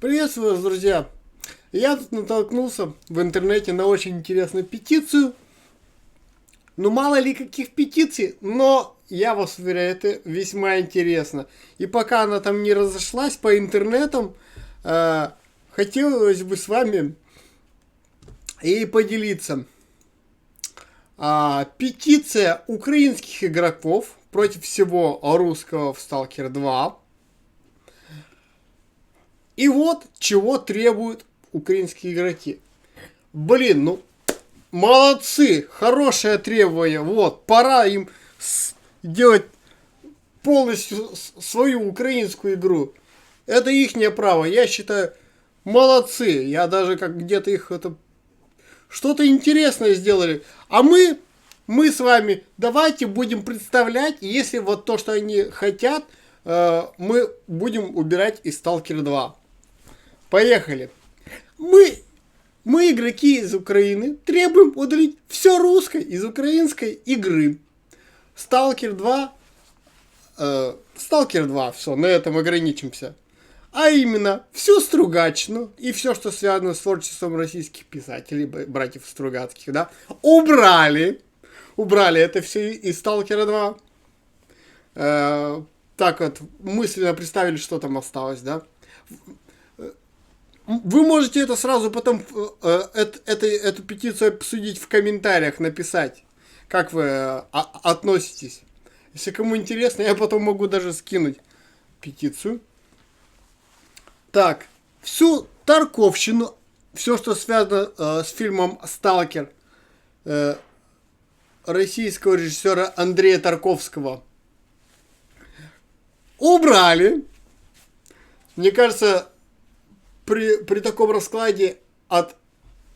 Приветствую вас, друзья! Я тут натолкнулся в интернете на очень интересную петицию. Ну, мало ли каких петиций, но я вас уверяю, это весьма интересно. И пока она там не разошлась по интернетам, хотелось бы с вами и поделиться. Петиция украинских игроков против всего русского в Stalker 2. И вот чего требуют украинские игроки. Блин, ну молодцы, хорошее требование. Вот, пора им делать полностью свою украинскую игру. Это ихнее право. Я считаю, молодцы. Я даже как где-то их это что-то интересное сделали. А мы с вами давайте будем представлять, если вот то, что они хотят, мы будем убирать из Stalker 2. Поехали. Мы, игроки из Украины, требуем удалить все русское из украинской игры. Stalker 2, все, на этом ограничимся. А именно, всю Стругацкую и все, что связано с творчеством российских писателей, братьев Стругацких, да, убрали. Убрали это все из Stalker 2. Так вот, мысленно представили, что там осталось, да. Вы можете это сразу потом, эту петицию обсудить в комментариях, написать, как вы относитесь. Если кому интересно, я потом могу даже скинуть петицию. Так, всю Тарковщину, все, что связано с фильмом «Сталкер», российского режиссера Андрея Тарковского, убрали. Мне кажется, при таком раскладе от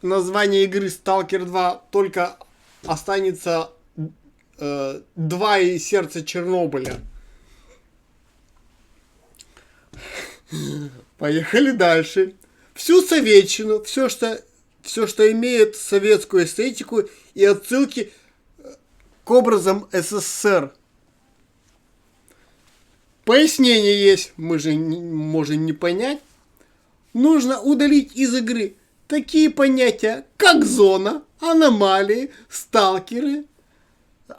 названия игры Stalker 2 только останется 2 и сердце Чернобыля. Поехали дальше. Всю советчину, все, что имеет советскую эстетику и отсылки к образам СССР. Пояснение есть, мы же можем не понять. Нужно удалить из игры такие понятия, как зона, аномалии, сталкеры,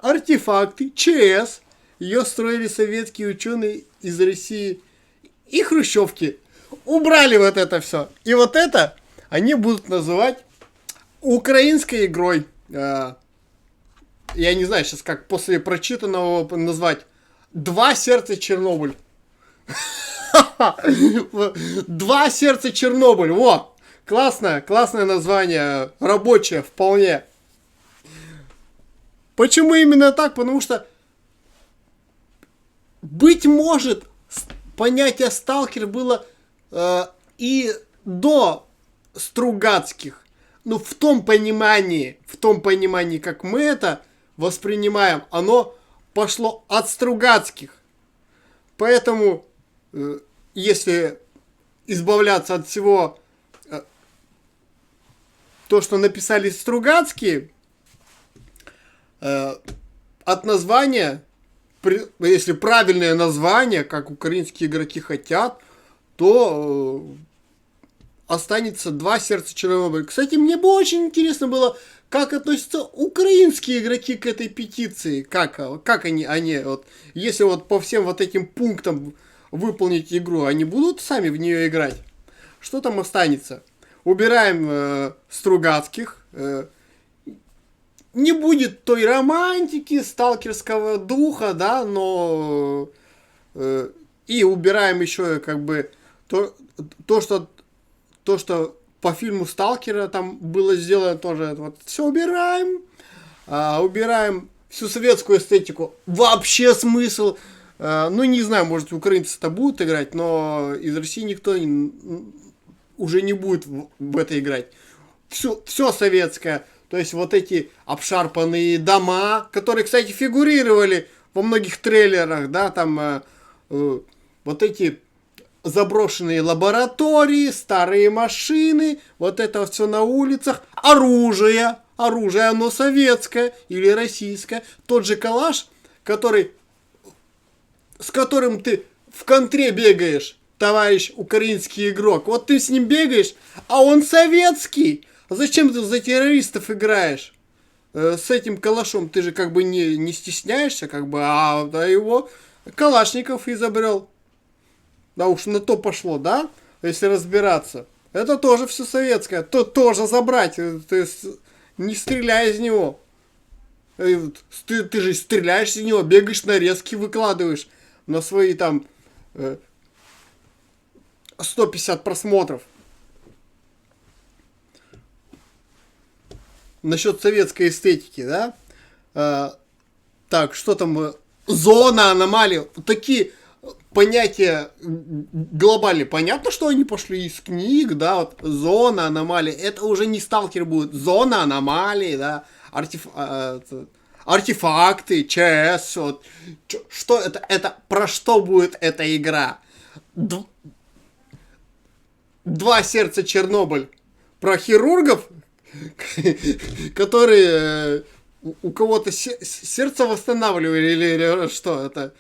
артефакты, ЧС. Ее строили советские ученые из России и хрущевки. Убрали вот это все. И вот это они будут называть украинской игрой. Я не знаю сейчас, как после прочитанного назвать. 2 сердца Чернобыль. 2 сердца Чернобыль. Вот. Классное название. Рабочее вполне. Почему именно так? Потому что, быть может, понятие сталкер было и до Стругацких. Но в том понимании, как мы это воспринимаем, оно пошло от Стругацких. Поэтому, если избавляться от всего то, что написали Стругацкие, от названия, если правильное название, как украинские игроки хотят, то останется 2 сердца Чернобыля. Кстати, мне бы очень интересно было, как относятся украинские игроки к этой петиции. Как они вот, если вот по всем вот этим пунктам выполнить игру, они будут сами в нее играть? Что там останется? Убираем Стругацких. Не будет той романтики, сталкерского духа, да, но и убираем еще как бы то, что по фильму Сталкера там было сделано тоже. Вот, все убираем. Убираем всю советскую эстетику. Вообще смысл. Ну, не знаю, может, украинцы это будут играть, но из России никто уже не будет в это играть. Все советское. То есть вот эти обшарпанные дома, которые, кстати, фигурировали во многих трейлерах, да, там вот эти заброшенные лаборатории, старые машины, вот это все на улицах, оружие, оно советское или российское, тот же калаш, с которым ты в контре бегаешь, товарищ украинский игрок. Вот ты с ним бегаешь, а он советский. А зачем ты за террористов играешь? С этим калашом ты же как бы не стесняешься, как бы, а да, его Калашников изобрел. Да уж на то пошло, да? Если разбираться. Это тоже все советское. То тоже забрать. То есть не стреляй из него. Ты же стреляешь из него, бегаешь нарезки, выкладываешь на свои там 150 просмотров. Насчет советской эстетики, да? Так, что там? Зона, аномалия. Такие понятия глобальные. Понятно, что они пошли из книг, да? Вот зона, аномалия. Это уже не сталкер будет. Зона, аномалии, да? Артефакты, ЧС. Вот. Что это? Это про что будет эта игра? Два сердца Чернобыль. Про хирургов, которые у кого-то сердце восстанавливали или что это?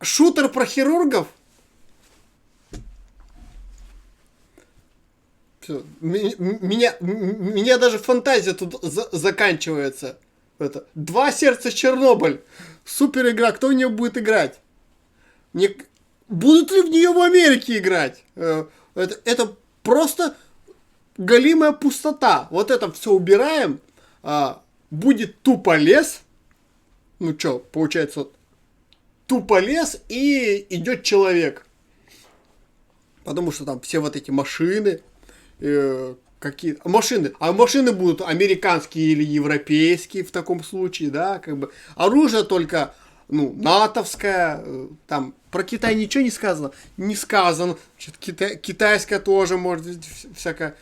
Шутер про хирургов? Все. Меня даже фантазия тут заканчивается. Это. Два сердца Чернобыль. Супер игра. Кто в нее будет играть? Будут ли в нее в Америке играть? Это просто голимая пустота. Вот это все убираем. Будет тупо лес. Ну что, получается, тупо лес и идет человек. Потому что там все вот эти машины. Какие машины. А машины будут американские или европейские в таком случае, да, как бы. Оружие только, ну, натовское. Там про Китай ничего не сказано. Не сказано. Китайская тоже может быть всякая.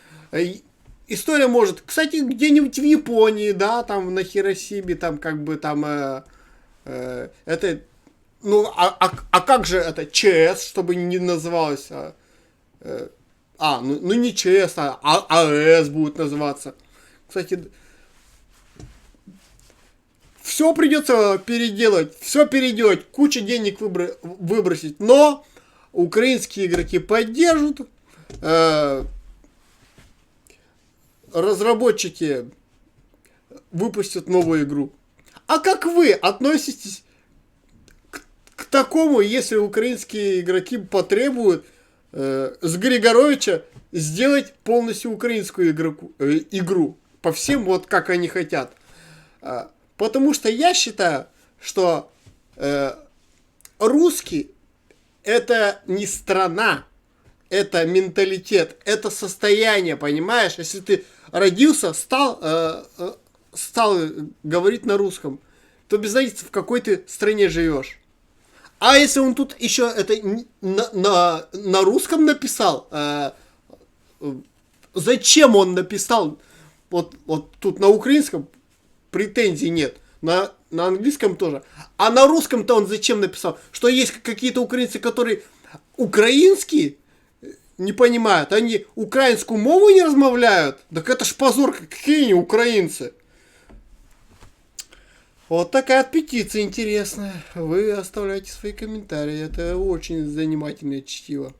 История может, кстати, где-нибудь в Японии, да, там на Хиросиме, там как бы там это, ну, а как же это ЧС, чтобы не называлось, ну не ЧС, а АЭС будет называться. Кстати, все придется переделать, все переделать, кучу денег выбросить, но украинские игроки поддержат, разработчики выпустят новую игру. А как вы относитесь к такому, если украинские игроки потребуют с Григоровича сделать полностью украинскую игру по всем вот как они хотят? Потому что я считаю, что русский это не страна, это менталитет, это состояние, понимаешь? Если ты родился, стал говорить на русском, то без разницы, в какой ты стране живешь. А если он тут еще это на русском написал, зачем он написал? Вот тут на украинском претензий нет, на английском тоже. А на русском-то он зачем написал? Что есть какие-то украинцы, которые украинские не понимают, они украинскую мову не размовляют. Так это ж позор, какие они украинцы. Вот такая петиция интересная. Вы оставляйте свои комментарии. Это очень занимательное чтиво.